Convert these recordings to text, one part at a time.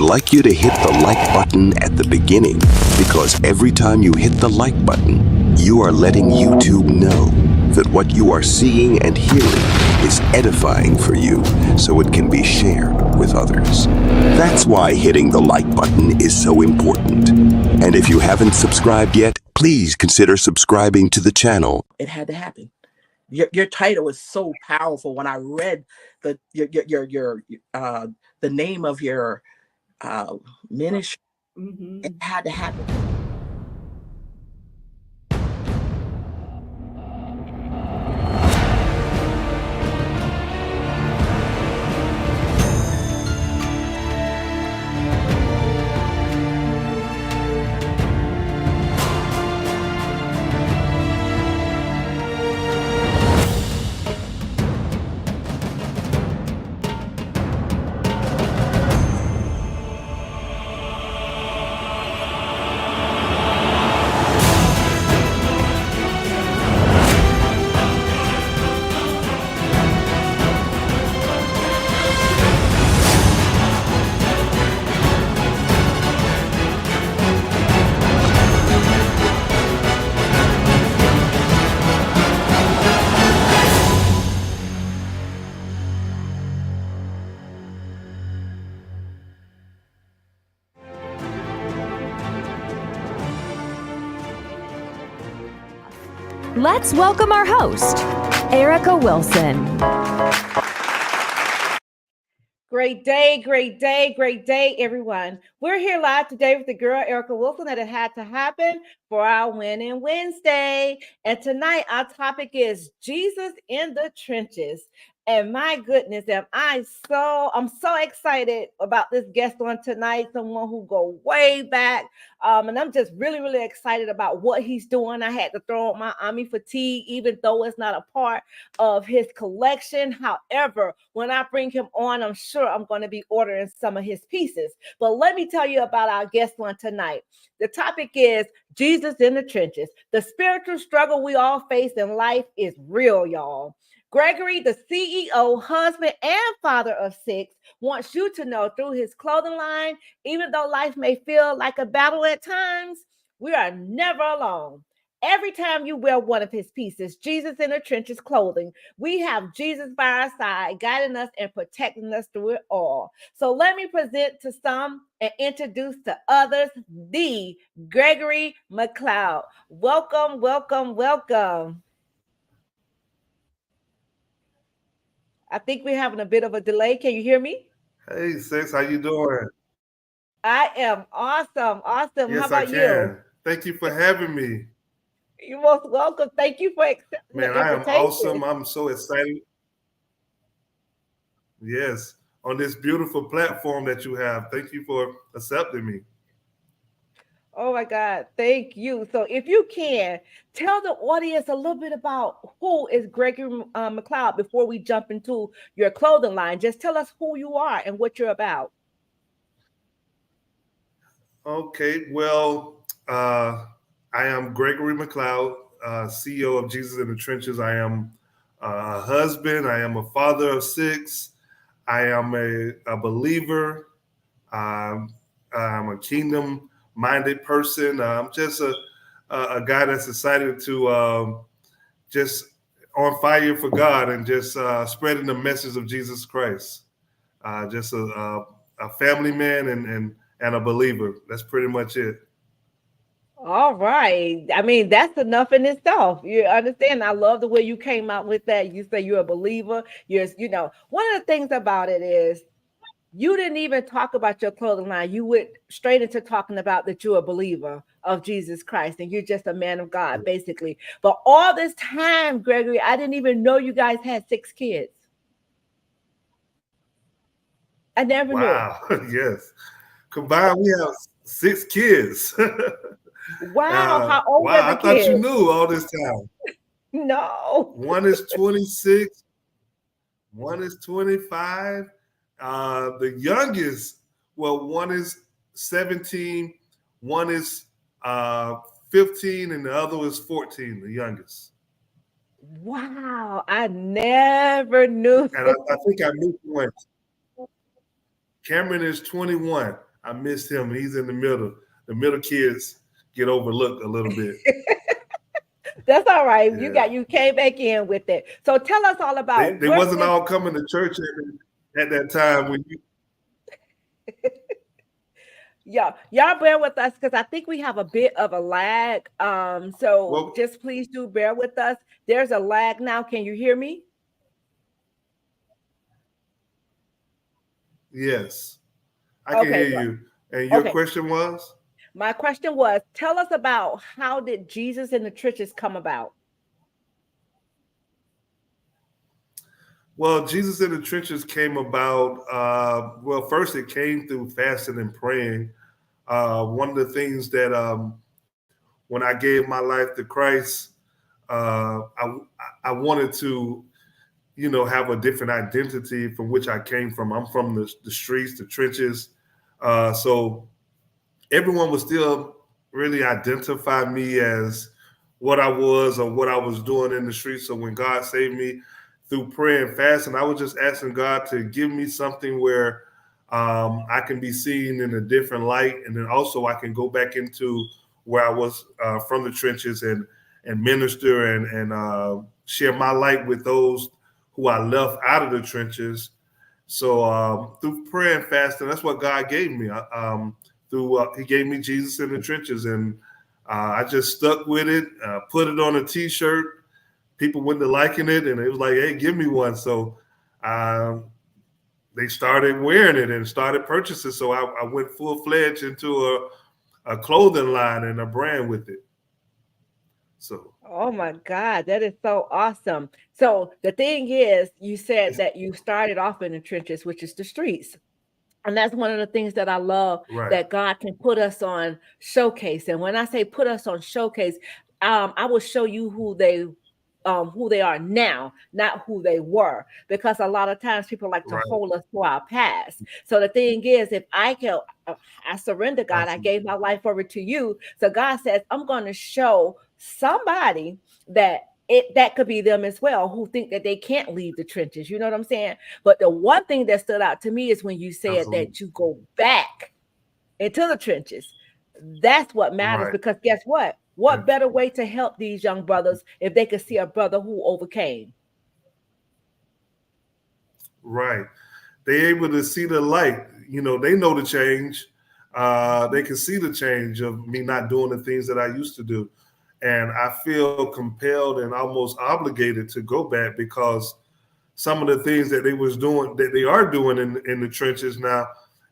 like you to hit the like button at the beginning, because every time you hit the like button, you are letting YouTube know that what you are seeing and hearing is edifying for you, so it can be shared with others. That's why hitting the like button is so important. And if you haven't subscribed yet, please consider subscribing to the channel. It had to happen. Your title was so powerful. When I read the name of your ministry, it had to happen. Let's welcome our host, Erica Wilson. Great day, everyone. We're here live today with the girl, Erica Wilson, that it had to happen for our Winning Wednesday. And tonight, our topic is Jesus in the trenches. And my goodness, I'm so excited about this guest on tonight, someone who go way back. And I'm just really, really excited about what he's doing. I had to throw on my Army fatigue, even though it's not a part of his collection. However, when I bring him on, I'm sure I'm going to be ordering some of his pieces. But let me tell you about our guest on tonight. The topic is Jesus in the trenches. The spiritual struggle we all face in life is real, y'all. Gregory, the CEO, husband, and father of 6, wants you to know through his clothing line, even though life may feel like a battle at times, we are never alone. Every time you wear one of his pieces, Jesus in the Trenches clothing, we have Jesus by our side, guiding us and protecting us through it all. So let me present to some and introduce to others the Gregory McCloud. Welcome, welcome, welcome. I think we're having a bit of a delay. Can you hear me? Hey, sis, how you doing? I am awesome. Yes, How about I can. you? Thank you for having me. You're most welcome. Thank you for accepting Man, the I am invitation. awesome. I'm so excited. Yes, on this beautiful platform that you have. Thank you for accepting me. Oh my God, thank you. So if you can, tell the audience a little bit about who is Gregory McCloud before we jump into your clothing line. Just tell us who you are and what you're about. Okay, well, I am Gregory McCloud, CEO of Jesus in the Trenches. I am a husband. I am a father of 6. I am a believer. I'm a kingdom-minded person. I'm just a guy that's excited to just on fire for God and just spreading the message of Jesus Christ. Just a family man and a believer. That's pretty much it. All right. I mean, that's enough in itself. You understand? I love the way you came out with that. You say you're a believer. One of the things about it is you didn't even talk about your clothing line. You went straight into talking about that you're a believer of Jesus Christ and you're just a man of God, basically. But all this time, Gregory, I didn't even know you guys had 6 kids. I never knew. Wow. Yes. Combined, we have 6 kids. Wow. How old are the I thought kids? you knew all this time. No. One is 26. One is 25. The youngest, one is 17. One is 15, and the other is 14, the youngest. Wow. I never knew. And I think I knew one. Cameron is 21. I missed him. He's in the middle. The middle kids get overlooked a little bit. That's all right. Yeah. You came back in with it. So tell us all They about they what wasn't is all coming to church at that time when you. y'all bear with us because I think we have a bit of a lag. So Well, just please do bear with us. There's a lag now. Can you hear me? yes, I can Okay, hear good. you. And your Okay. question was? My question was, tell us about how did Jesus in the trenches come about? Well, Jesus in the trenches came about. Well, first it came through fasting and praying. One of the things that when I gave my life to Christ, I wanted to, have a different identity from which I came from. I'm from the streets, the trenches. So everyone would still really identify me as what I was or what I was doing in the streets. So when God saved me through prayer and fasting, I was just asking God to give me something where I can be seen in a different light, and then also I can go back into where I was from the trenches and minister and share my light with those who I left out of the trenches. So through prayer and fasting, that's what God gave me. He gave me Jesus in the trenches, and I just stuck with it. Put it on a T-shirt. People went to liking it, and it was like, "Hey, give me one." So um, they started wearing it and started purchasing. So I went full fledged into a clothing line and a brand with it. So Oh my God, that is so awesome. So the thing is, you said that you started off in the trenches, which is the streets. And that's one of the things that I love, right, that God can put us on showcase. And when I say put us on showcase, I will show you who they are now, not who they were, because a lot of times people like to right, hold us to our past. So the thing is, if I can, I surrender, God, I absolutely, gave my life over to you. So God says, I'm going to show somebody that that could be them as well, who think that they can't leave the trenches. You know what I'm saying? But the one thing that stood out to me is when you said absolutely, that you go back into the trenches. That's what matters, right, because guess what? and What better way to help these young brothers if they could see a brother who overcame? right. They able to see the light. They know the change. They can see the change of me not doing the things that I used to do, and I feel compelled and almost obligated to go back because some of the things that they was doing, that they are doing in the trenches now,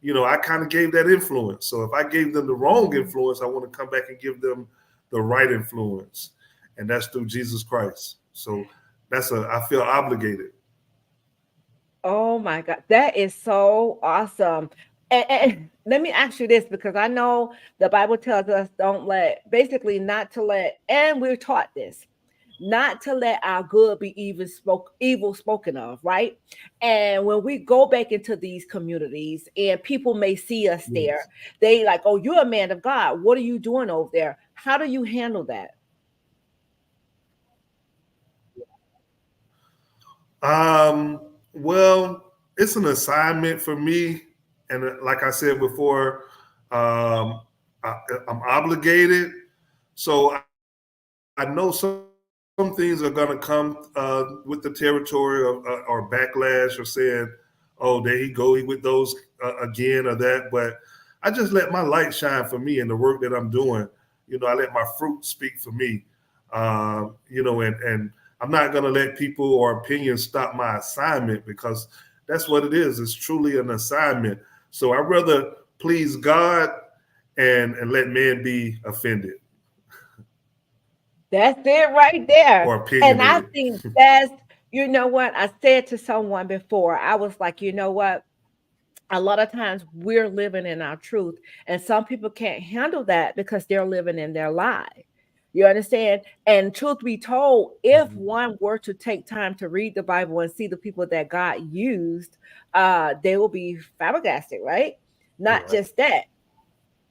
I kind of gave that influence. So if I gave them the wrong influence, I want to come back and give them the right influence, and that's through Jesus Christ. So I feel obligated. Oh my God, that is so awesome. And let me ask you this, because I know the Bible tells us don't let, basically not to let, and we're taught this, not to let our good be evil spoken of, right? And when we go back into these communities and people may see us there, Yes. they like, oh, you're a man of God. What are you doing over there? How do you handle that? Well, it's an assignment for me, and like I said before, um, I'm obligated. So I know some things are going to come with the territory or backlash or saying, "Oh, there he go, he with those again," or that. But I just let my light shine for me and the work that I'm doing. I let my fruit speak for me. And I'm not going to let people or opinions stop my assignment, because that's what it is. It's truly an assignment. So I'd rather please God and let man be offended That's it right there. or And I opinionated. think that's, you know what? I said to someone before, I was like, you know what? A lot of times we're living in our truth, and some people can't handle that because they're living in their lie. You understand? And truth be told, if Mhm. one were to take time to read the Bible and see the people that God used, they will be flabbergasted, right? Not Right. just that,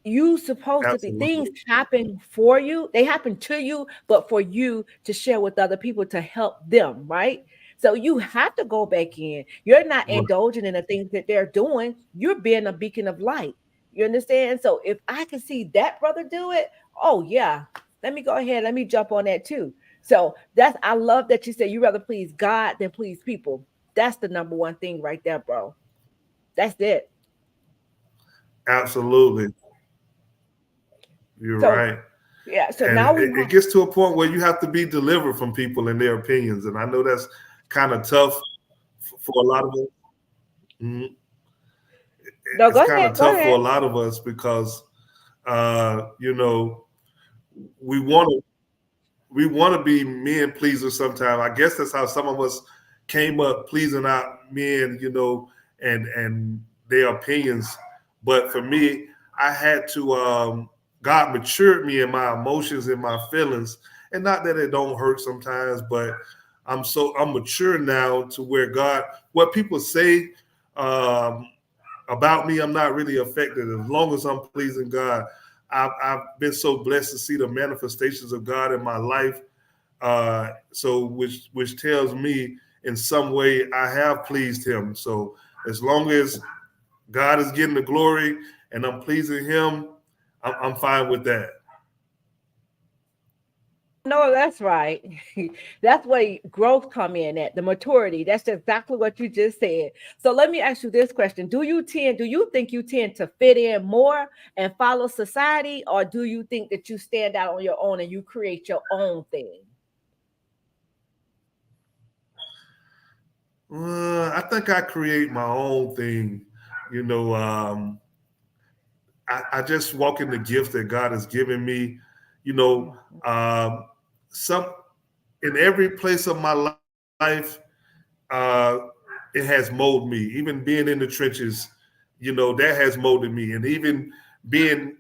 you supposed to be, things Absolutely. happen for you, they happen to you, but for you to share with other people to help them, right? So you have to go back in. You're not Right. indulging in the things that they're doing. You're being a beacon of light. You understand? So if I can see that brother do it, oh yeah, let me go ahead, let me jump on that too. So that's, I love that you say you rather please God than please people. That's the number one thing right there, bro. That's it. Absolutely. You're So right. yeah, so And now we it gets to a point where you have to be delivered from people and their opinions. And I know that's kind of tough for a lot of us. Mhm. no, It's go kind ahead, of go tough for ahead. a lot of us because, you know, we want to be men pleasers sometimes. I guess that's how some of us came up pleasing our men, and their opinions. But for me, I had to God matured me in my emotions and my feelings. And not that it don't hurt sometimes, but I'm mature now to where God, what people say um, about me, I'm not really affected as long as I'm pleasing God. I've been so blessed to see the manifestations of God in my life. So which tells me in some way I have pleased Him. So as long as God is getting the glory and I'm pleasing Him, I'm fine with that. No, that's right. That's where growth come in at the maturity. That's exactly what you just said. So let me ask you this question. Do you think you tend to fit in more and follow society, or do you think that you stand out on your own and you create your own thing? I think I create my own thing. You know, I just walk in the gifts that God has given me. You know, um, some in every place of my life, uh, it has molded me. Even being in the trenches, that has molded me, and even being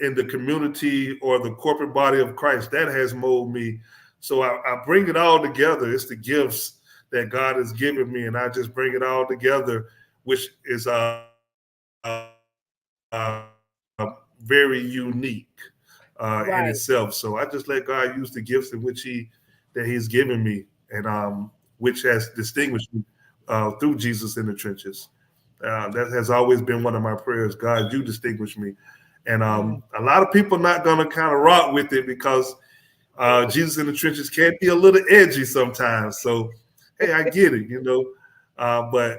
in the community or the corporate body of Christ, that has molded me. So I bring it all together. It's the gifts that God has given me, and I just bring it all together, which is very unique in itself. Right. So I just let God use the gifts in which He's given me, and which has distinguished me through Jesus in the trenches. That has always been one of my prayers. God, you distinguish me, and Mm. a lot of people not gonna kind of rock with it because Jesus in the trenches can be a little edgy sometimes. So hey, I get it, but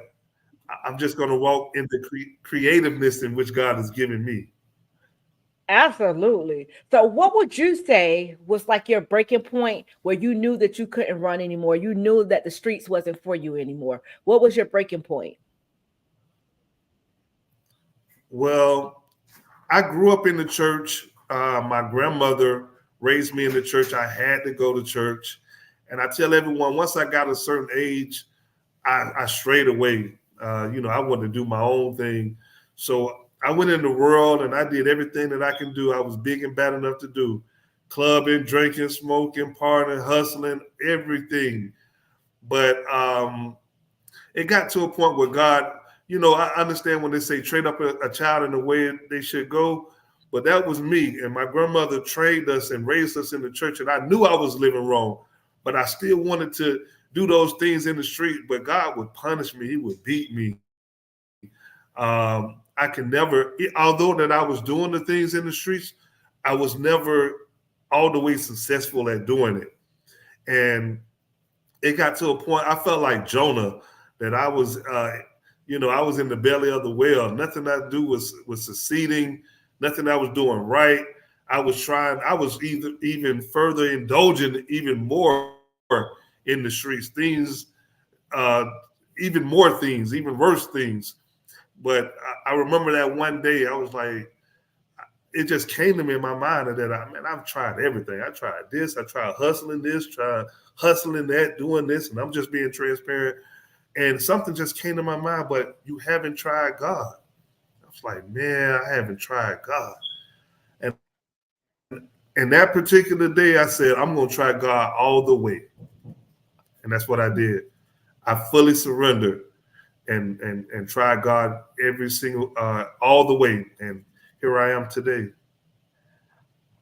I'm just gonna walk in the creativeness in which God has given me. Absolutely. So, what would you say was like your breaking point where you knew that you couldn't run anymore? You knew that the streets wasn't for you anymore. What was your breaking point? Well, I grew up in the church. My grandmother raised me in the church. I had to go to church. And I tell everyone, once I got a certain age, I strayed away. I wanted to do my own thing. So I went in the world and I did everything that I can do. I was big and bad enough to do clubbing, drinking, smoking, partying, hustling, everything. But it got to a point where God, I understand when they say train up a child in the way they should go, but that was me. And my grandmother trained us and raised us in the church, and I knew I was living wrong, but I still wanted to do those things in the street. But God would punish me; He would beat me. I can never, although that I was doing the things in the streets, I was never all the way successful at doing it. And it got to a point I felt like Jonah that I was, I was in the belly of the whale. Nothing I do was succeeding. Nothing I was doing right. I was trying. I was even further indulging, even more in the streets. Things, uh, even more things, even worse things. But I remember that one day I was like, it just came to me in my mind that I've tried everything. I tried this, I tried hustling this, tried hustling that, doing this, and I'm just being transparent. And something just came to my mind, but you haven't tried God. I was like, man, I haven't tried God. And that particular day, I said, I'm going to try God all the way. And that's what I did. I fully surrendered and tried God every single, all the way. And here I am today.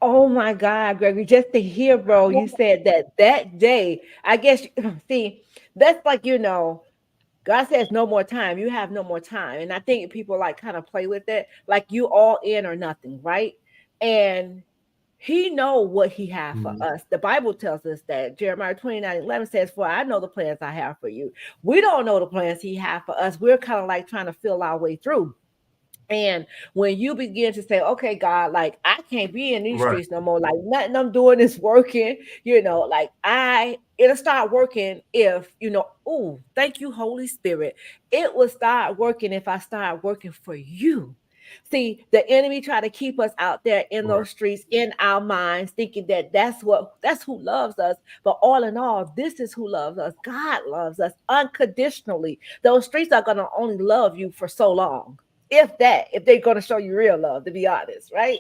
Oh my God, Gregory, just to hear, bro, you said that that day, I guess, see, that's like, God says no more time. You have no more time. And I think people like kind of play with it, like you all in or nothing, right? And he know what he has for us. The Bible tells us that Jeremiah 29:11 says, "For I know the plans I have for you." We don't know the plans he has for us. We're kind of like trying to feel our way through. And when you begin to say, okay, God, like I can't be in these Right. streets no more, like nothing I'm doing is working, like it'll start working if, oh, thank you, Holy Spirit. It will start working if I start working for you. See, the enemy try to keep us out there in Right. those streets, in our minds, thinking that that's who loves us. But all in all, this is who loves us. God loves us unconditionally. Those streets are going to only love you for so long, if they're going to show you real love, to be honest, right?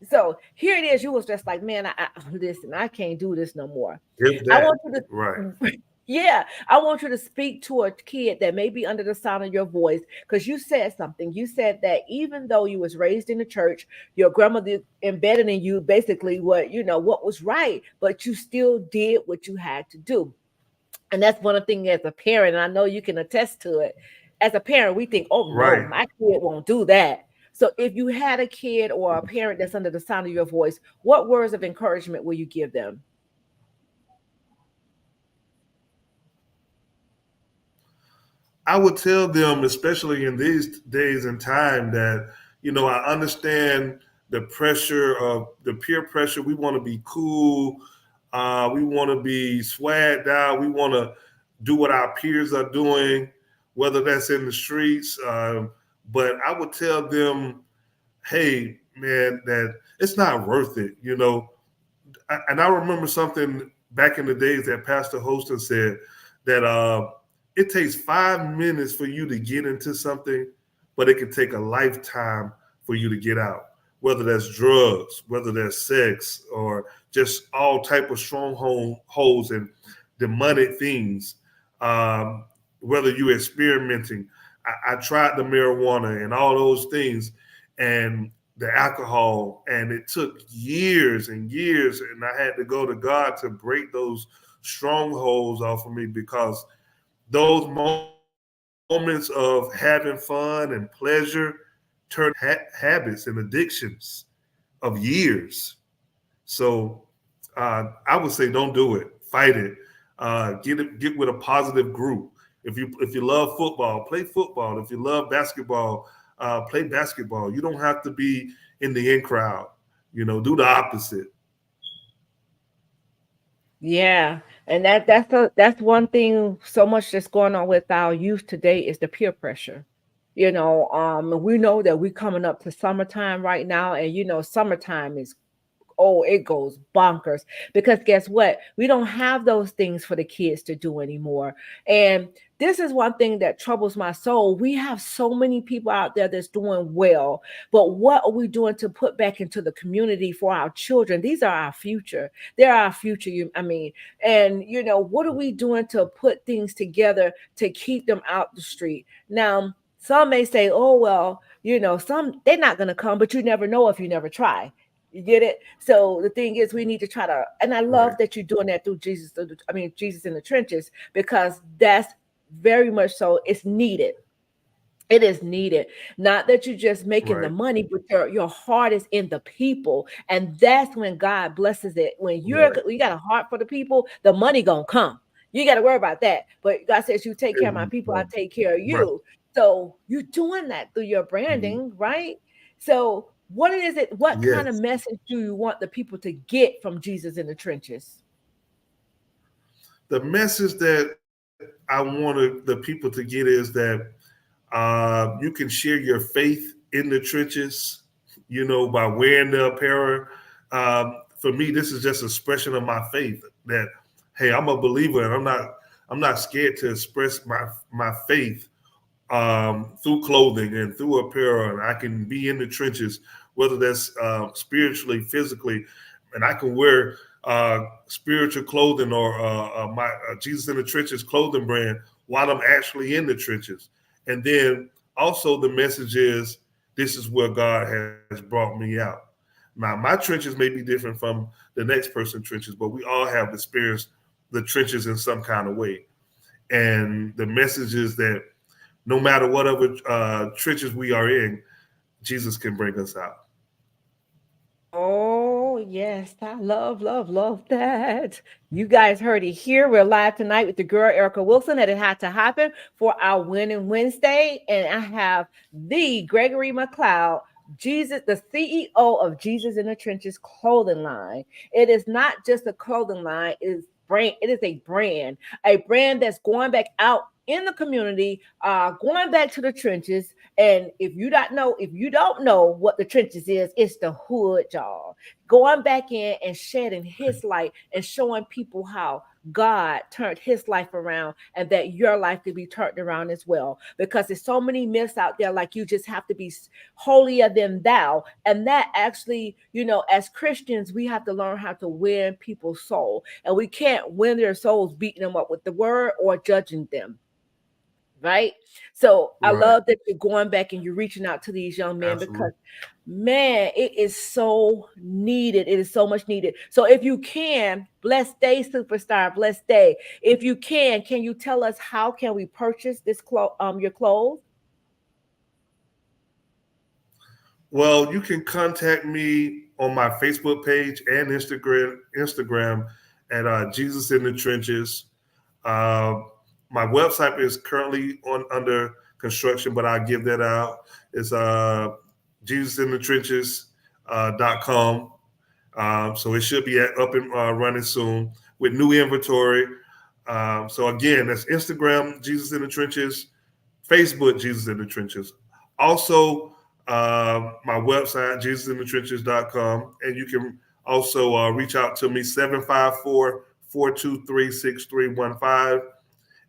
So here it is. You was just like, man, I listen, I can't do this no more. If I that. want you Right. to, yeah, I want you to speak to a kid that may be under the sound of your voice, because you said something. You said that even though you was raised in the church, your grandmother embedded in you basically what was right, but you still did what you had to do. And that's one of the things as a parent, and I know you can attest to it. As a parent, we think, oh no, Right. my kid won't do that. So if you had a kid or a parent that's under the sound of your voice, what words of encouragement will you give them? I would tell them, especially in these days and time, that I understand the pressure of the peer pressure. We want to be cool. We want to be swagged out. We want to do what our peers are doing, whether that's in the streets. But I would tell them, hey, man, that it's not worth it. And I remember something back in the days that Pastor Holston said that it takes 5 minutes for you to get into something, but it can take a lifetime for you to get out. Whether that's drugs, whether that's sex, or just all type of strongholds and demonic things. Whether you're experimenting, I tried the marijuana and all those things, and the alcohol, and it took years and years, and I had to go to God to break those strongholds off of me, because those moments of having fun and pleasure turn habits and addictions of years. So I would say don't do it. Fight it. Get with a positive group. If you love football, play football. If you love basketball, play basketball. You don't have to be in the in crowd. Do the opposite. Yeah, and that's one thing so much that's going on with our youth today is the peer pressure. We know that we're coming up to summertime right now, and summertime is, oh, it goes bonkers, because guess what? We don't have those things for the kids to do anymore. And this is one thing that troubles my soul. We have so many people out there that's doing well, but what are we doing to put back into the community for our children? These are our future. They're our future. And what are we doing to put things together to keep them out the street? Now, some may say, oh, well, some they're not going to come, but you never know if you never try. You get it? So the thing is, we need to try to, and I love Right. that you're doing that through Jesus. Jesus in the trenches, because that's very much so. It's needed. It is needed. Not that you're just making the Right. money, but your heart is in the people, and that's when God blesses it. When Right. you got a heart for the people, the money gonna come. You got to worry about that. But God says, "You take care of my people, I take care of Right. you." So you're doing that through your Mhm. branding, right? So what is it? What kind of Yes. message do you want the people to get from Jesus in the trenches? The message that I wanted the people to get is that you can share your faith in the trenches, by wearing the apparel. For me, this is just an expression of my faith that, hey, I'm a believer, and I'm not scared to express my faith through clothing and through apparel. And I can be in the trenches, whether that's spiritually, physically, and I can wear spiritual clothing or my Jesus in the Trenches clothing brand while I'm actually in the trenches. And then also the message is, this is where God has brought me out. Now, my trenches may be different from the next person's trenches, but we all have experienced the trenches in some kind of way. And the message is that no matter whatever trenches we are in, Jesus can bring us out. Oh, yes. I love that. You guys heard it here. We're live tonight with the girl, Erica Wilson, that it had to happen for our Winning Wednesday. And I have the Gregory McCloud, Jesus, the CEO of Jesus in the Trenches clothing line. It is not just a clothing line, it is a brand that's going back out in the community, going back to the trenches. And if you don't know what the trenches is, it's the hood, y'all. Going back in and shedding his light and showing people how God turned his life around, and that your life could be turned around as well. Because there's so many myths out there, like you just have to be holier than thou. And that actually, as Christians, we have to learn how to win people's soul. And we can't win their souls beating them up with the word or judging them. Right. So I love that you're going back and you're reaching out to these young men. Absolutely. Because, man, it is so needed. It is so much needed. So if you can, blessed day, superstar, blessed day. If you can you tell us how can we purchase this your clothes? Well, you can contact me on my Facebook page and Instagram at Jesus in the Trenches. My website is currently under construction, but I'll give that out. It's JesusInTheTrenches.com. So it should be up and running soon with new inventory. So again, that's Instagram, Jesus in the Trenches, Facebook, Jesus in the Trenches. Also, my website, JesusInTheTrenches.com. And you can also reach out to me, 754-423-6315.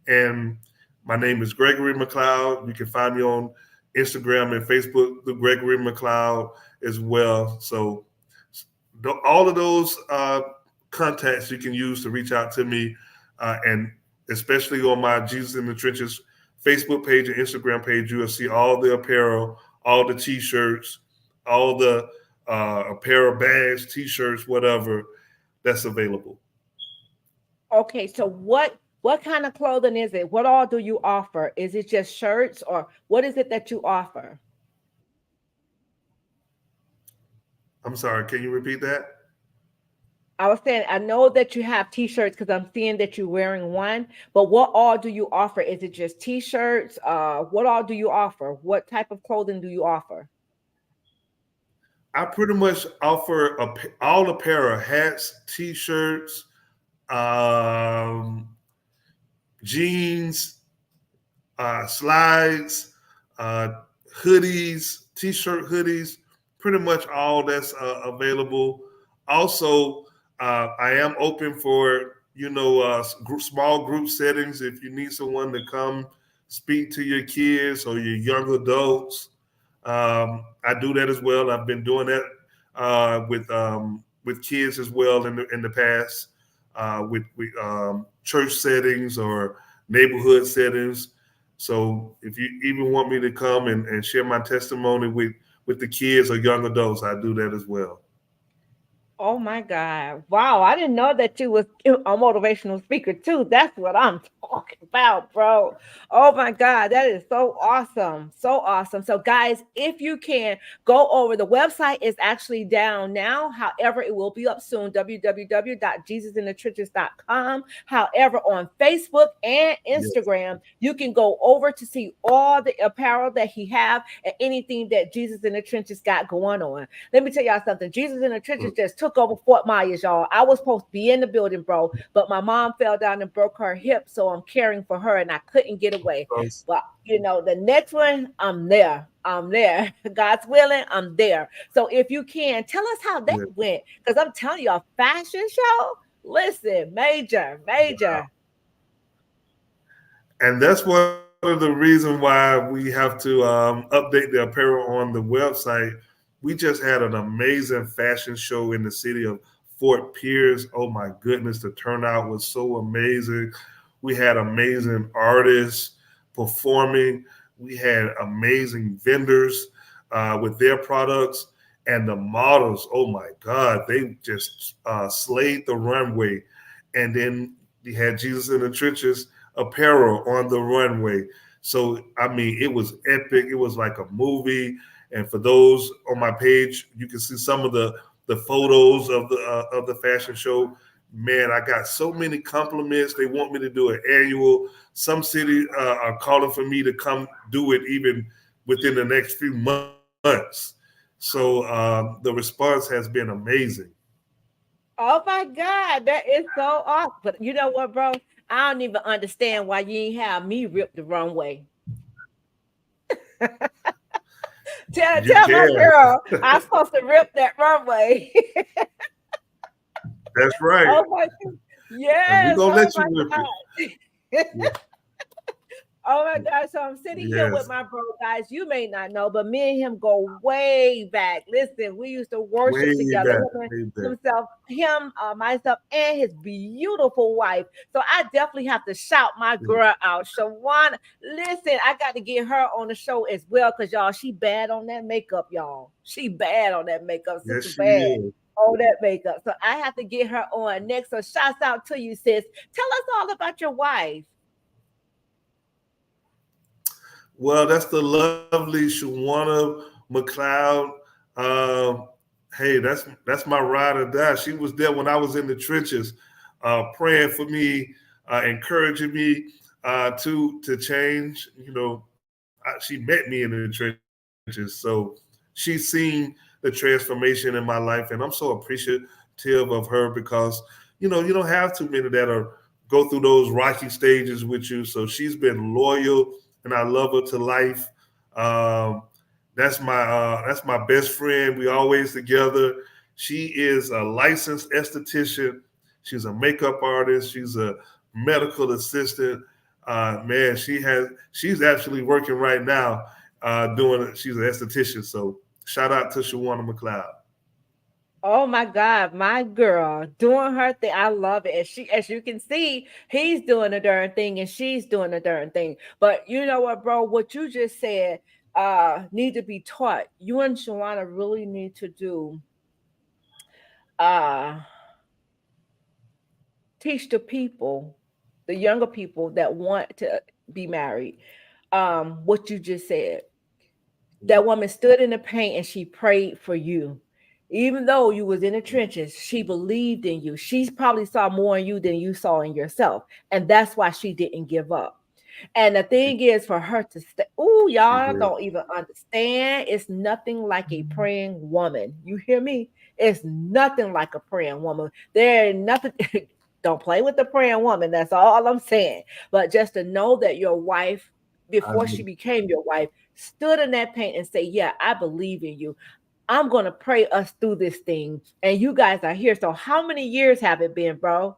And my name is Gregory McCloud. You can find me on Instagram and Facebook, the Gregory McCloud as well. So all of those contacts you can use to reach out to me, and especially on my Jesus in the Trenches Facebook page and Instagram page, you will see all the apparel, all the T-shirts, all the apparel, bags, T-shirts, whatever that's available. Okay, so what kind of clothing is it? What all do you offer? Is it just shirts, or what is it that you offer? I'm sorry, can you repeat that? I was saying, I know that you have T-shirts because I'm seeing that you're wearing one, but what all do you offer? Is it just T-shirts? What all do you offer? What type of clothing do you offer? I pretty much offer all apparel, hats, T-shirts, jeans, slides, hoodies, T-shirt hoodies, pretty much all that's available. Also, I am open for, small group settings. If you need someone to come speak to your kids or your young adults, I do that as well. I've been doing that with kids as well in the past, with church settings or neighborhood settings. So if you even want me to come and share my testimony with the kids or young adults, I do that as well. Oh my God. Wow. I didn't know that you was a motivational speaker too. That's what I'm talking about, bro. Oh my God. That is so awesome. So awesome. So guys, if you can go over, the website is actually down now. However, it will be up soon. www.jesusinthetrenches.com. However, on Facebook and Instagram, you can go over to see all the apparel that he have and anything that Jesus in the Trenches got going on. Let me tell y'all something. Jesus in the Trenches just took over Fort Myers, y'all. I was supposed to be in the building, bro, but my mom fell down and broke her hip, so I'm caring for her and I couldn't get away. But the next one, I'm there. God's willing, I'm there. So if you can, tell us how that went, because I'm telling you, a fashion show, listen, major. And that's one of the reasons why we have to update the apparel on the website. We just had an amazing fashion show in the city of Fort Pierce. Oh my goodness, the turnout was so amazing. We had amazing artists performing. We had amazing vendors with their products, and the models, oh my God, they just slayed the runway. And then we had Jesus in the Trenches apparel on the runway. So, I mean, it was epic. It was like a movie. And for those on my page, you can see some of the photos of the fashion show. Man, I got so many compliments. They want me to do an annual. Some cities are calling for me to come do it even within the next few months. So the response has been amazing. Oh my God, that is so awesome. But you know what, bro? I don't even understand why you ain't have me rip the runway. You Tell my can. girl I'm supposed to rip that runway. That's right. Oh my God. And we're Yes. gonna Oh let you my whip it. God. Oh my God. So I'm sitting here with Yes. my bro, guys. You may not know, but me and him go way back. Listen, we used to worship Way together. back. Way back. Myself, and his beautiful wife. So I definitely have to shout my girl out. Shawana. Listen, I got to get her on the show as well. Cause y'all, she bad on that makeup, y'all. She bad on that makeup. Yes, Sister she bad. is. Oh, that makeup. So I have to get her on next. So shouts out to you, sis. Tell us all about your wife. Well, that's the lovely Shawana McCloud. Um, hey, that's my ride or die. She was there when I was in the trenches, praying for me, encouraging me to change. You know, she met me in the trenches, so she's seen the transformation in my life, and I'm so appreciative of her because you don't have too many that are go through those rocky stages with you. So she's been loyal, and I love her to life. Um, that's my best friend. We always together. She is a licensed esthetician. She's a makeup artist. She's a medical assistant. Man, she's actually working right now. She's an esthetician. So shout out to Shawana McCloud. Oh my God, my girl doing her thing. I love it. As you can see, he's doing a darn thing and she's doing a darn thing. But you know what, bro? What you just said need to be taught. You and Shawana really need to do uh teach the people, the younger people that want to be married, what you just said. That woman stood in the paint and she prayed for you. Even though you was in the trenches, she believed in you. She probably saw more in you than you saw in yourself. And that's why she didn't give up. And the She, thing is for her to stay, oh, she y'all did. don't even understand. It's nothing like a praying woman. You hear me? It's nothing like a praying woman. There ain't nothing. Don't play with the praying woman. That's all I'm saying. But just to know that your wife, I before she do. became your wife, stood in that paint and say, yeah, I believe in you. I'm going to pray us through this thing. And you guys are here. So how many years have it been, bro?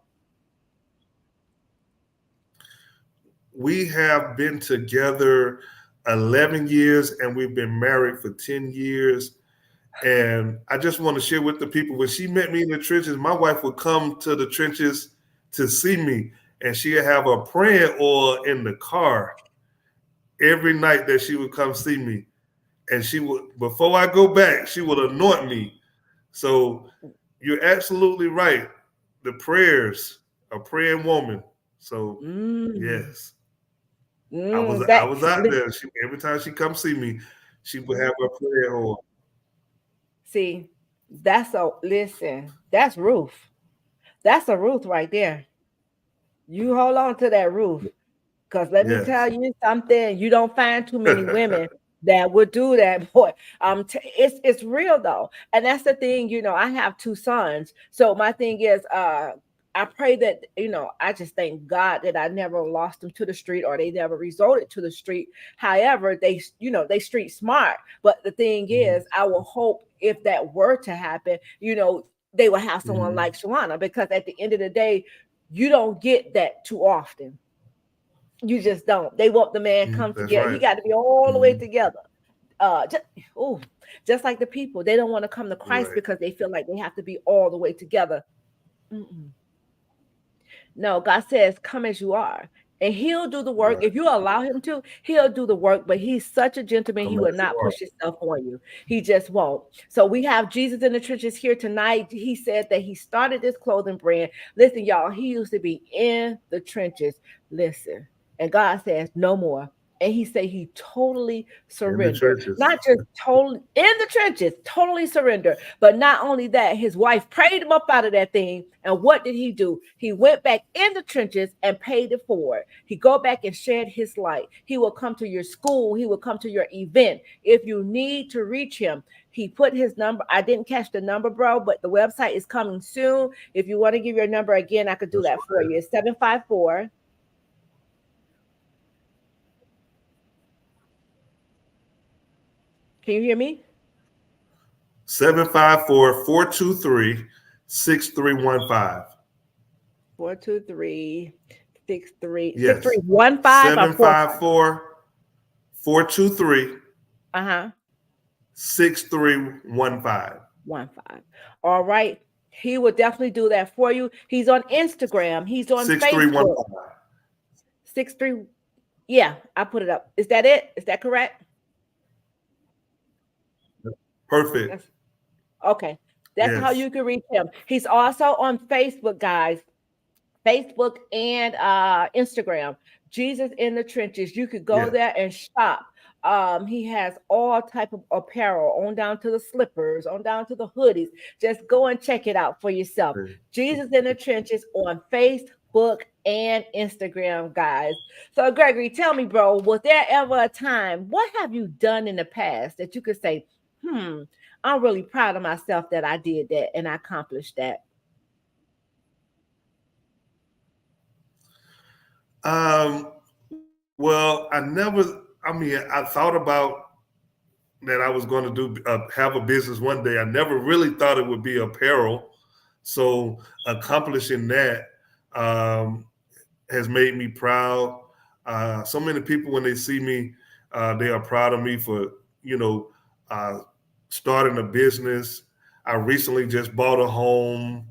We have been together 11 years and we've been married for 10 years. And I just want to share with the people when she met me in the trenches, my wife would come to the trenches to see me, and she'd have a praying oil in the car every night that she would come see me. And she would, before I go back, she would anoint me. So you're absolutely right. The prayers, a praying woman. So Mm, yes. I that was out there. Every time she come see me, she would have her prayer on. see, listen, that's Ruth. That's a Ruth right there. You hold on to that Ruth. Because let me Yes. tell you something, you don't find too many women that would do that, boy. It's real though, and that's the thing. I have two sons, so my thing is, I pray that I just thank God that I never lost them to the street or they never resorted to the street. However, they street smart, but the thing Mhm. is, I will hope if that were to happen, they will have someone Mhm. like Shawana, because at the end of the day, you don't get that too often. You just don't. They want the man come That's together. He right. got to be all the way Mhm. together. Just just like the people, they don't want to come to Christ Right. because they feel like they have to be all the way together. Mm-mm. No, God says, "Come as you are." and he'll do the work. If you allow him to, he'll do the work, but he's such a gentleman. He will not push himself on you. He just won't. So we have Jesus in the Trenches here tonight. He said that he started this clothing brand. Listen, y'all, he used to be in the trenches. Listen, and God says no more. And he said he totally surrendered. Not just totally in the trenches, totally surrendered. But not only that, his wife prayed him up out of that thing. And what did he do? He went back in the trenches and paid it forward. He go back and shared his light. He will come to your school. He will come to your event. If you need to reach him, he put his number. I didn't catch the number, bro, but the website is coming soon. If you want to give your number again, I could do that for you. It's 754. Can you hear me? 754-423-6315. 423-6315. Yes. 6315. 754-423. 6315. All right. He will definitely do that for you. He's on Instagram. He's on Facebook. 63. Yeah, I put it up. Is that it? Is that correct? Perfect. Okay. That's how you can reach him. He's also on Facebook, guys. Facebook and Instagram. Jesus in the Trenches. You could go there and shop. He has all type of apparel, on down to the slippers, on down to the hoodies. Just go and check it out for yourself. Jesus in the Trenches on Facebook and Instagram, guys. So Gregory, tell me, bro, was there ever a time, what have you done in the past that you could say, I'm really proud of myself that I did that and I accomplished that? Well, I thought about that I was going to have a business one day. I never really thought it would be apparel. So accomplishing that has made me proud. So many people, when they see me, they are proud of me for, starting a business. I recently just bought a home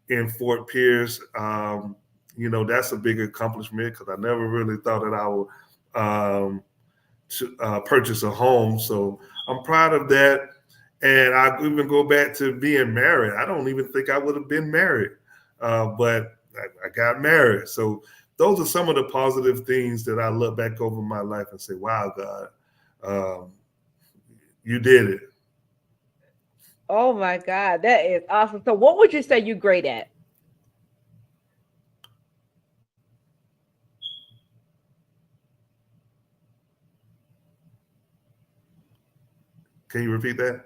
in Fort Pierce. That's a big accomplishment because I never really thought that I would purchase a home. So I'm proud of that. And I even go back to being married. I don't even think I would have been married, but I got married. So those are some of the positive things that I look back over my life and say, wow, God, you did it. Oh my God, that is awesome. So what would you say you're great at? Can you repeat that?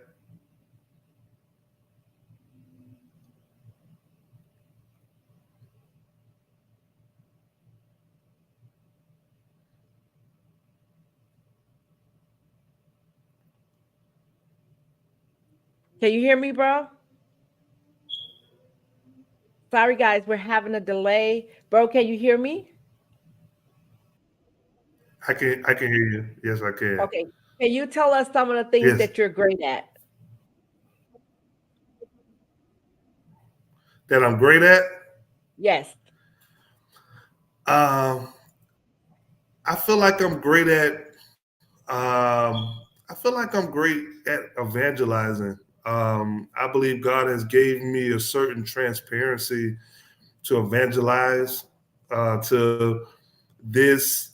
Can you hear me, bro? Sorry, guys, we're having a delay. Bro, can you hear me? I can hear you. Yes, I can. Okay. Can you tell us some of the things that you're great at? That I'm great at? Yes. I feel like I'm great at evangelizing. I believe God has gave me a certain transparency to evangelize to this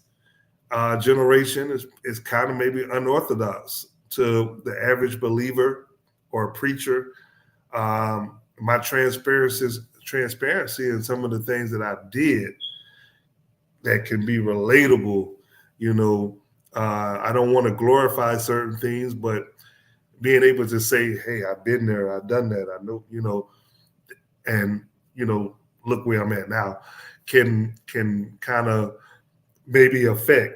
generation. Is kind of maybe unorthodox to the average believer or preacher. My transparency in some of the things that I did that can be relatable. I don't want to glorify certain things, but being able to say, hey, I've been there, I've done that, I know, and, look where I'm at now, can kind of maybe affect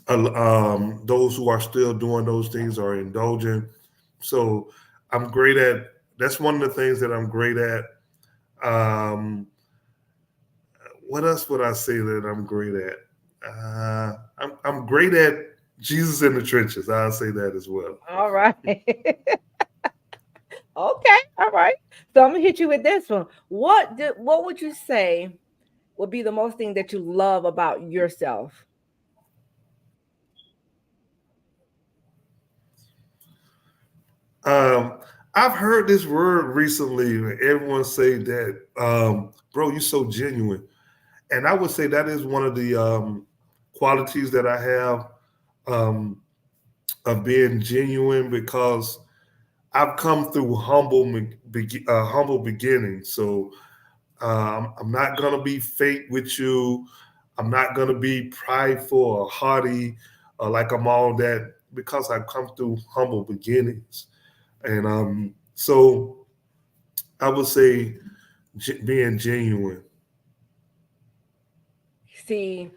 those who are still doing those things or indulging. So I'm great at, that's one of the things that I'm great at. What else would I say that I'm great at? I'm great at Jesus in the Trenches. I'll say that as well. All right. Okay. All right. So I'm gonna hit you with this one. What would you say would be the most thing that you love about yourself? Um, I've heard this word recently. Everyone say that, bro, you're so genuine, and I would say that is one of the qualities that I have, um, of being genuine, because I've come through humble beginnings. So I'm not gonna be fake with you. I'm not gonna be prideful or haughty, like I'm all that, because I've come through humble beginnings. And so I would say being genuine. See,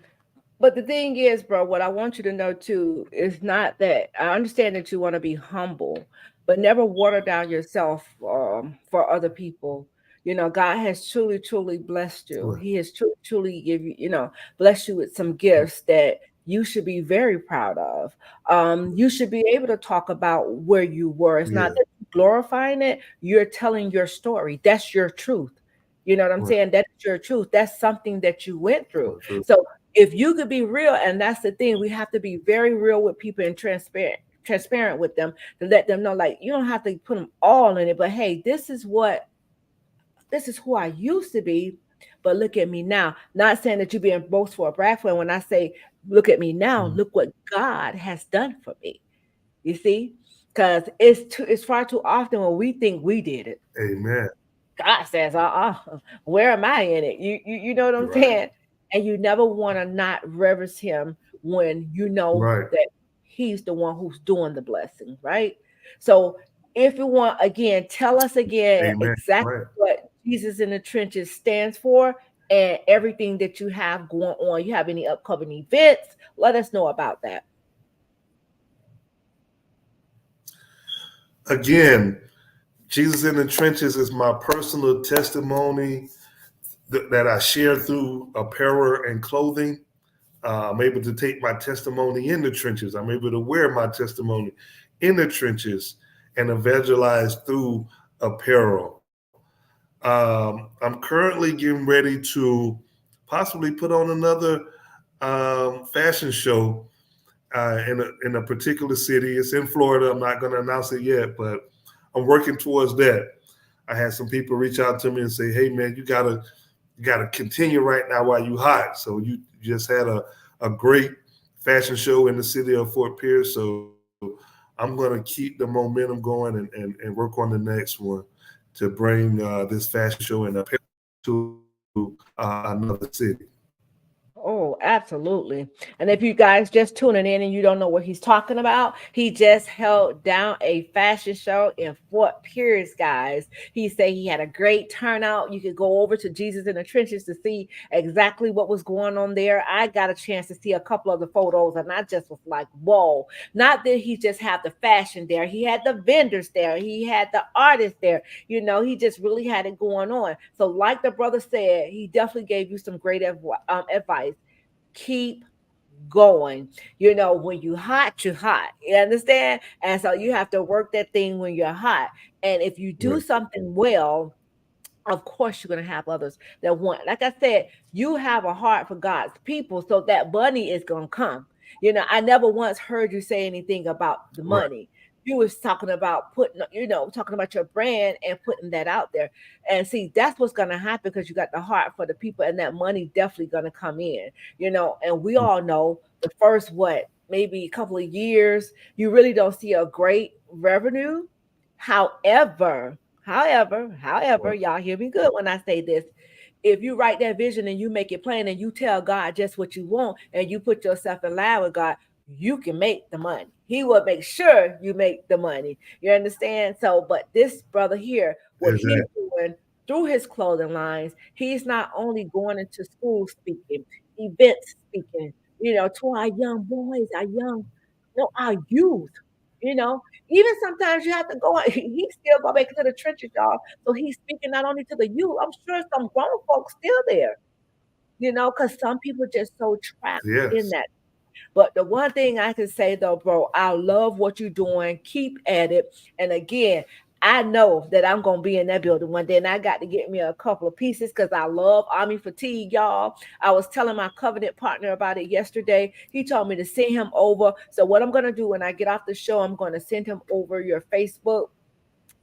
but the thing is, bro, what I want you to know too is not that I understand that you want to be humble, but never water down yourself for other people. You know, God has truly, truly blessed you. Right. He has truly, truly give you, blessed you with some gifts that you should be very proud of. You should be able to talk about where you were. It's not Yeah. that you're glorifying it, you're telling your story. That's your truth. You know what I'm Right. saying? That's your truth. That's something that you went through. Right. True. So if you could be real, and that's the thing, we have to be very real with people and transparent with them to let them know, like, you don't have to put them all in it, but hey, this is who I used to be, but look at me now. Not saying that you're being boastful or bragful. And when I say look at me now, Mm. look what God has done for me. You see? Because it's far too often when we think we did it. Amen. God says, where am I in it? You know what I'm Right. saying? And you never want to not reverence him when you know Right. that he's the one who's doing the blessing, right? So if you want, again, tell us again Amen. exactly Right. what Jesus in the Trenches stands for and everything that you have going on. You have any upcoming events? Let us know about that. Again, Jesus in the Trenches is my personal testimony that I share through apparel and clothing. I'm able to take my testimony in the trenches. I'm able to wear my testimony in the trenches and evangelize through apparel. I'm currently getting ready to possibly put on another fashion show in a particular city. It's in Florida. I'm not going to announce it yet, but I'm working towards that. I had some people reach out to me and say, "Hey, man, you gotta continue right now while you hot." So you just had a great fashion show in the city of Fort Pierce. So I'm gonna keep the momentum going and work on the next one to bring this fashion show and apparel to another city. Oh, absolutely. And if you guys just tuning in and you don't know what he's talking about, he just held down a fashion show in Fort Pierce, guys. He said he had a great turnout. You could go over to Jesus in the Trenches to see exactly what was going on there. I got a chance to see a couple of the photos, and I just was like, whoa. Not that he just had the fashion there, he had the vendors there, he had the artists there. He just really had it going on. So, like the brother said, he definitely gave you some great advice. Keep going. When you hot, you hot. You understand? And so you have to work that thing when you're hot. And if you do Right. something well, of course you're going to have others that want, like I said, you have a heart for God's people, so that money is going to come. I never once heard you say anything about the Right. money. You was talking about putting, talking about your brand and putting that out there. And see, that's what's going to happen because you got the heart for the people, and that money definitely going to come in. And we all know the first, what, maybe a couple of years, you really don't see a great revenue. However, Right. y'all hear me good when I say this. If you write that vision and you make it plain and you tell God just what you want and you put yourself in line with God, you can make the money. He will make sure you make the money. You understand? So, but this brother here, what he's Exactly. doing through his clothing lines, he's not only going into school speaking, events speaking, to our young boys, our young, no, our youth, you know, even sometimes you have to go. He still go back into the trenches, y'all. So he's speaking not only to the youth. I'm sure some grown folks still there, because some people just so trapped in Yes. that. But the one thing I can say though, bro, I love what you're doing. Keep at it. And again, I know that I'm gonna be in that building one day, and I got to get me a couple of pieces because I love army fatigue, y'all. I was telling my covenant partner about it yesterday. He told me to send him over. So what I'm gonna do when I get off the show, I'm gonna send him over your Facebook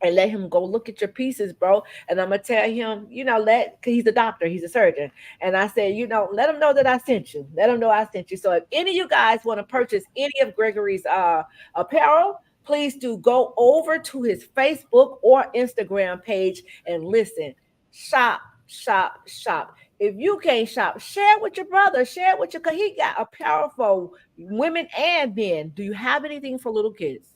and let him go look at your pieces, bro. And I'm gonna tell him, cause he's a doctor, he's a surgeon. And I said, let him know that I sent you. Let him know I sent you. So if any of you guys want to purchase any of Gregory's apparel, please do go over to his Facebook or Instagram page and listen. Shop, shop, shop. If you can't shop, share it with your brother, share it with your, cause he got apparel for women and men. Do you have anything for little kids?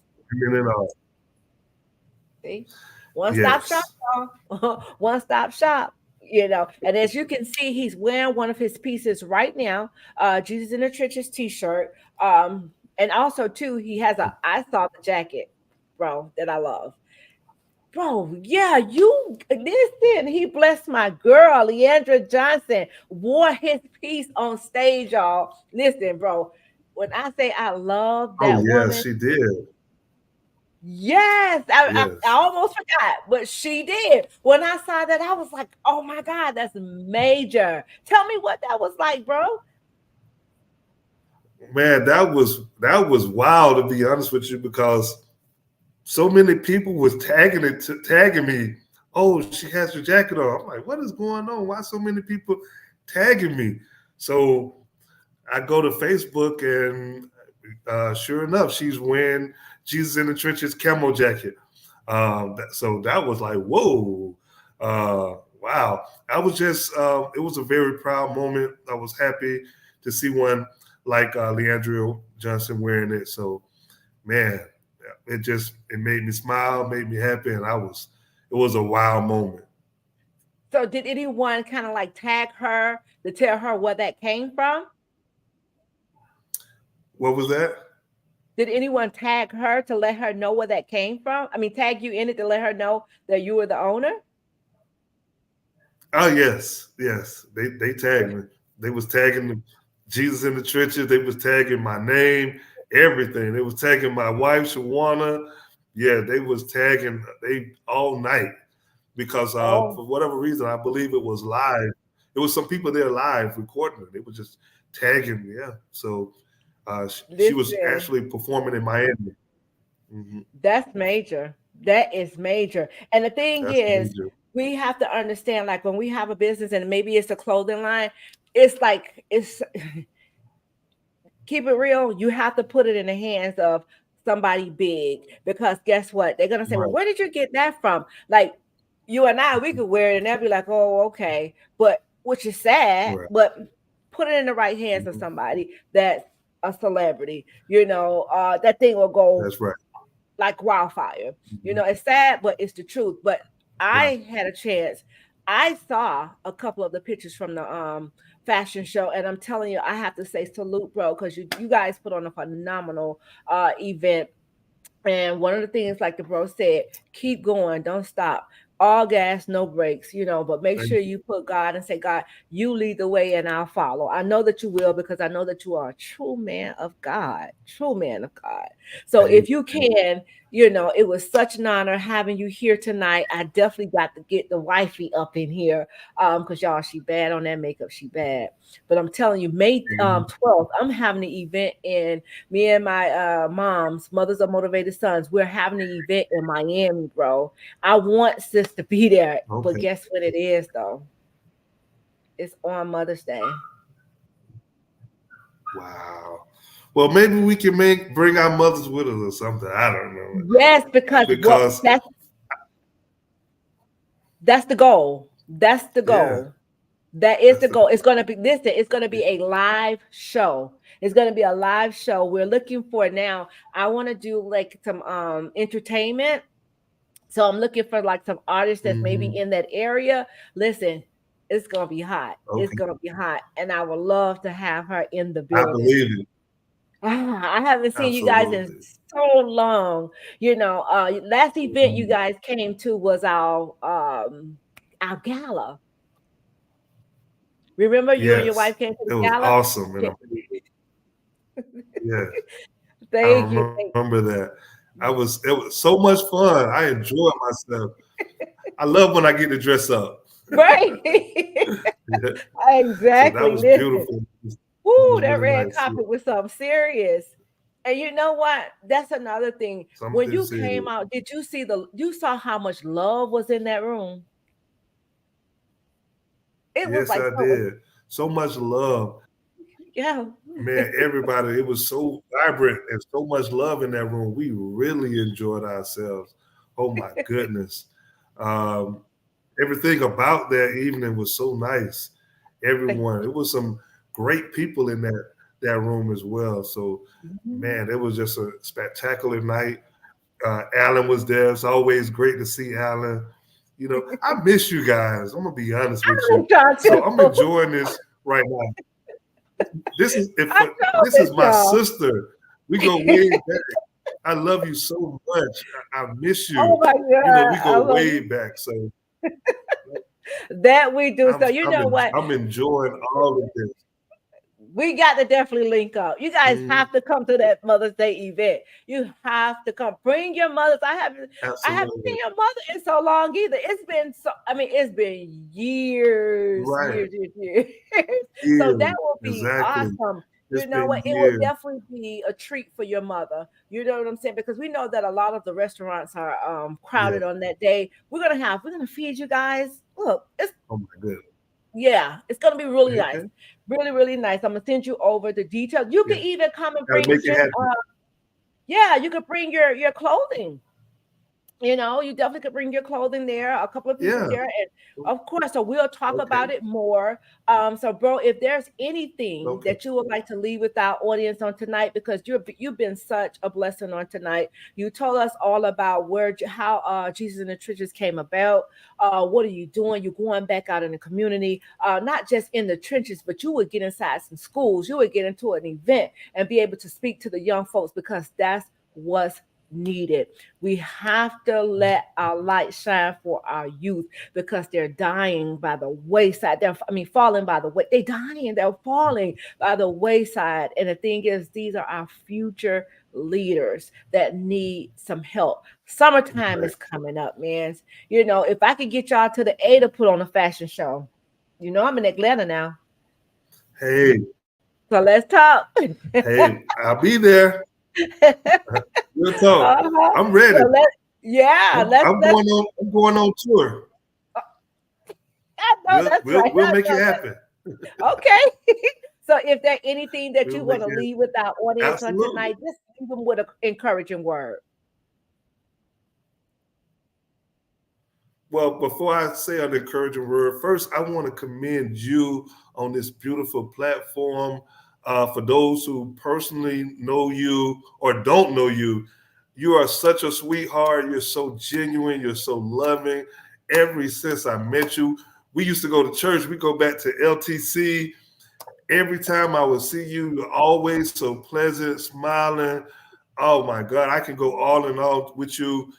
See? One stop shop, Yes. y'all. One stop shop. And as you can see, he's wearing one of his pieces right now, Jesus in the Trenches t-shirt. And also too, he has I saw the jacket, bro, that I love. Bro, yeah, you listen. He blessed my girl, Leandra Johnson, wore his piece on stage, y'all. Listen, bro, when I say I love Oh, that yes, woman, she did. yes, I Yes. almost forgot, but she did. When I saw that, I was like, oh my God, that's major. Tell me what that was like, bro. Man, that was wild, to be honest with you, because so many people was tagging me. Oh, she has her jacket on. I'm like, what is going on? Why so many people tagging me? So I go to Facebook, and sure enough, she's wearing Jesus in the Trenches camo jacket. So that was like, whoa, wow. I was just, it was a very proud moment. I was happy to see one like Leandria Johnson wearing it. So, man, it made me smile, made me happy, and it was a wow moment. So did anyone kind of like tag her to tell her where that came from? What was that? Did anyone tag her to let her know where that came from? I mean, tag you in it to let her know that you were the owner? Oh yes, yes. They tagged me. They was tagging Jesus in the Trenches. They was tagging my name, everything. They was tagging my wife Shawana. Yeah, they was tagging they all night because Oh, for whatever reason, I believe it was live. It was some people there live recording it. They were just tagging me. Yeah. So she was listen. actually performing in Miami. Hmm. That's major. That is major. And the thing That's is, major. we have to understand, like when we have a business and maybe it's a clothing line, it's like it's keep it real. You have to put it in the hands of somebody big because guess what? They're gonna say, "Well, Right. where did you get that from?" Like you and I, we could wear it and they'll be like, "Oh, okay," but which is sad, Right. but put it in the right hands of Hmm. somebody that's a celebrity. That thing will go That's right. like wildfire. Hmm. It's sad, but it's the truth. But Right. I had a chance. I saw a couple of the pictures from the fashion show, and I'm telling you, I have to say salute, bro, because you guys put on a phenomenal event. And one of the things, like the bro said, keep going, don't stop. All gas, no brakes, but make Thank sure you. you put God and say, God, you lead the way and I'll follow. I know that you will because I know that you are a true man of God, true man of God. So Amen. if you can, it was such an honor having you here tonight. I definitely got to get the wifey up in here because y'all, she bad on that makeup, she bad. But I'm telling you, May Mhm. 12th, I'm having an event in me and my mothers of motivated sons. We're having an event in Miami, bro. I want sis to be there, but Okay. guess what it is though? It's on Mother's Day. Wow. Well, maybe we can bring our mothers with us or something. I don't know. Yes, because Because that's the goal. That's the yeah, goal. That is that's the the goal. It's gonna be listen, it's gonna be a live show. It's gonna be a live show. We're looking for now. I want to do like some entertainment. So I'm looking for like some artists that's maybe hmm. in that area. Listen, it's gonna be hot. It's Okay. gonna be hot, and I would love to have her in the I building. believe it. I haven't seen you guys in Absolutely. so long. Last event you Mhm. guys came to was our gala. Remember you and your Yes. wife came to It the was gala? awesome. And yeah, I Thank you. remember that. It was so much fun. I enjoyed myself. I love when I get to dress up. Right. Yeah. So that Exactly. was Listen. beautiful. That Woo, was that really red nice. carpet was something serious. And you know what? That's another thing. When Something you came serious. out, did you see you saw how much love was in that room? It was Yes, like I did. So much love. yeah. Man, everybody, it was so vibrant and so much love in that room. We really enjoyed ourselves. Oh my goodness. Um, everything about that evening was so nice. Everyone, it was some great people in that room as well. So, man, it was just a spectacular night. Alan was there. It's always great to see Alan. You know, I miss you guys. I'm gonna be honest with I you. miss y'all So too. I'm enjoying this right now. This is I know this is miss my y'all. sister. We go way back. I love you so much. I miss Oh you. my You know, God. we I go love way you. back. So That we do. So you know what? I'm enjoying all of this. We got to definitely link up. You guys Mhm. have to come to that Mother's Day event. You have to come. Bring your mothers. I haven't seen Absolutely. your mother in so long either. It's been it's been years, Right. years, years, years. So that Years. will be Exactly. awesome. You It's know been what? It will years. definitely be a treat for your mother. You know what I'm saying? Because we know that a lot of the restaurants are Yeah. crowded on that day. We're gonna feed you guys. Look, it's Oh my goodness. yeah, it's gonna be really nice. Okay. Really, really nice. I'm gonna send you over the details. You Yeah. can even come and Gotta bring make it happen. yeah, you could bring your clothing. You know, you definitely could bring your clothing there, a couple of pieces Yeah. there, and of course, so we'll talk Okay. about it more. So, bro, if there's anything Okay. that you would like to leave with our audience on tonight, because you've been such a blessing on tonight. You told us all about how Jesus in the Trenches came about. What are you doing? You're going back out in the community, not just in the trenches, but you would get inside some schools. You would get into an event and be able to speak to the young folks because that's what's needed. We have to let our light shine for our youth because they're dying by the wayside. Falling by the way. They're dying. They're falling by the wayside. And the thing is, these are our future leaders that need some help. Summertime Right. is coming up, man. You know, if I could get y'all to the A to put on a fashion show, you know, I'm in Atlanta now. Hey, So let's talk. hey, I'll be there. We'll talk. Uh-huh. I'm ready. So yeah, I'm going on tour. I know that's right. We'll I make it know happen. that. Okay. So if there's anything that you We'll want make to it happen. leave with our audience on Absolutely. tonight, just leave them with an encouraging word. Well, before I say an encouraging word, first I want to commend you on this beautiful platform. For those who personally know you or don't know you, you are such a sweetheart. You're so genuine. You're so loving. Ever since I met you, we used to go to church. We go back to LTC. Every time I would see you, you're always so pleasant, smiling. Oh my God, I can go all in all with you.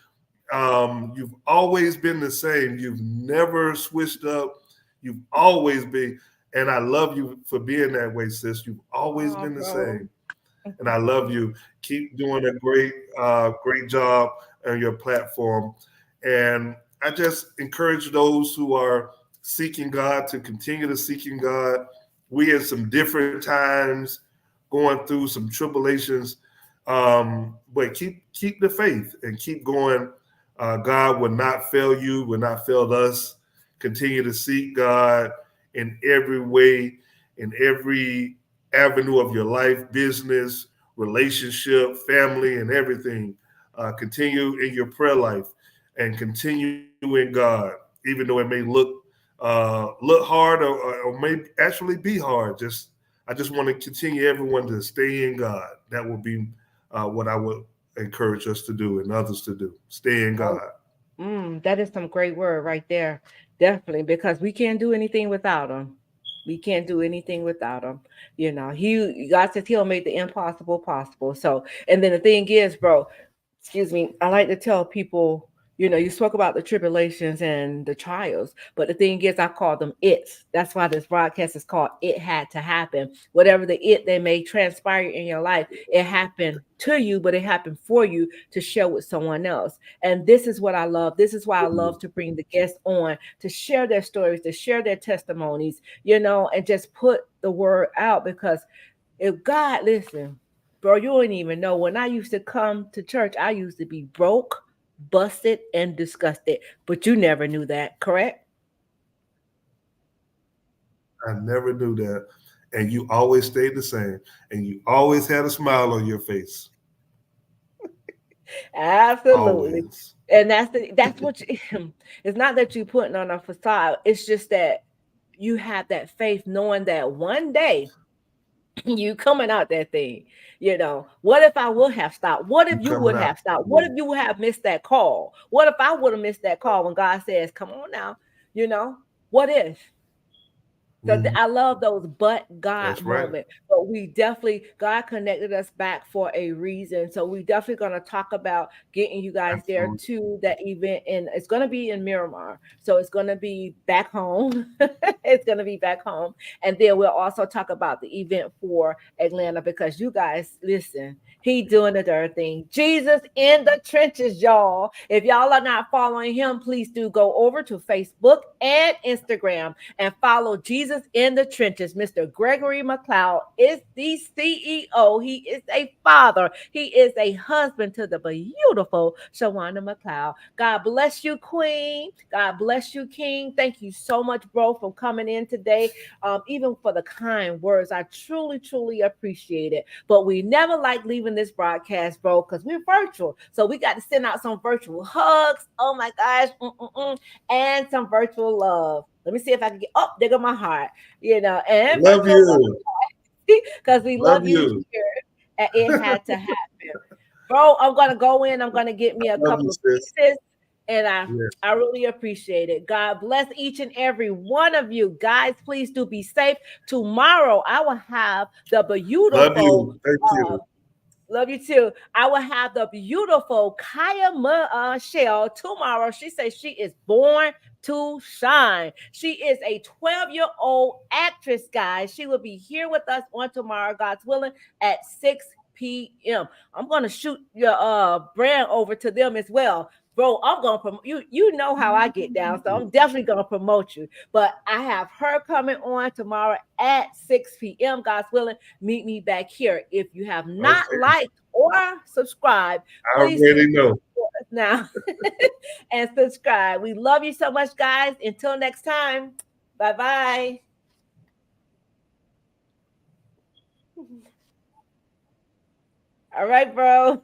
You've always been the same. You've never switched up. You've always been, and I love you for being that way, sis. You've always Oh, been the bro. same, and I love you. Keep doing a great job on your platform, and I just encourage those who are seeking God to continue to seeking God. We had some different times going through some tribulations, but keep the faith and keep going. God will not fail you, will not fail us. Continue to seek God in every way, in every avenue of your life, business, relationship, family, and everything. Continue in your prayer life and continue in God, even though it may look hard or may actually be hard. I just want to continue everyone to stay in God. That will be what I would encourage us to do and others to do. Stay in Oh, God. that is some great word right there. Definitely, because we can't do anything without him. We can't do anything without him. You know, God says he'll make the impossible possible. So, and then the thing is, bro, excuse me, I like to tell people, You spoke about the tribulations and the trials, but the thing is, I call them it's. That's why this broadcast is called It Had to Happen. Whatever the it that may transpire in your life, it happened to you, but it happened for you to share with someone else. And this is what I love. This is why I love to bring the guests on to share their stories, to share their testimonies, and just put the word out. Because if God, listen, bro, you don't even know. When I used to come to church, I used to be broke, busted, and disgusted. But you never knew that, correct? I never knew that. And you always stayed the same. And you always had a smile on your face. Absolutely. Always. And that's what it's not that you putting on a facade. It's just that you have that faith knowing that one day you coming out that thing. What if I would have stopped? What if You you coming would out. have stopped? What if you would have missed that call? What if I would have missed that call when God says, come on now? What if? So Mhm. I love those but God That's right. moments. But God connected us back for a reason. So we definitely going to talk about getting you guys there Absolutely. to that event. And it's going to be in Miramar. So it's going to be back home. It's going to be back home. And then we'll also talk about the event for Atlanta, because you guys, listen, he doing the dirt thing. Jesus in the trenches, y'all. If y'all are not following him, please do go over to Facebook and Instagram and follow Jesus in the Trenches. Mr. Gregory McCloud is the CEO. He is a father. He is a husband to the beautiful Shawana McCloud. God bless you, Queen. God bless you, King. Thank you so much, bro, for coming in today. Even for the kind words. I truly, truly appreciate it. But we never like leaving this broadcast, bro, because we're virtual. So we got to send out some virtual hugs. Oh my gosh. And some virtual love. Let me see if I can get there go my heart, and Love virtual love, you. because we Love love you you. here. And it had to happen. Bro, I'm gonna go in, I'm gonna get me a Love you, couple of sis. pieces, and Yeah. I really appreciate it. God bless each and every one of you. Guys, please do be safe. Tomorrow I will have the Love beautiful you. Thank you. love you too. I will have the beautiful Kaya Michelle tomorrow. She says she is born to shine. She is a 12-year-old actress, guys. She will be here with us on tomorrow, God's willing, at 6 p.m. I'm gonna shoot your brand over to them as well. Bro, I'm gonna promote you. You know how I get down, so I'm definitely gonna promote you. But I have her coming on tomorrow at 6 p.m. God's willing. Meet me back here. If you have not Okay. liked or subscribed, I please do already know. now and subscribe. We love you so much, guys. Until next time, bye bye. All right, bro.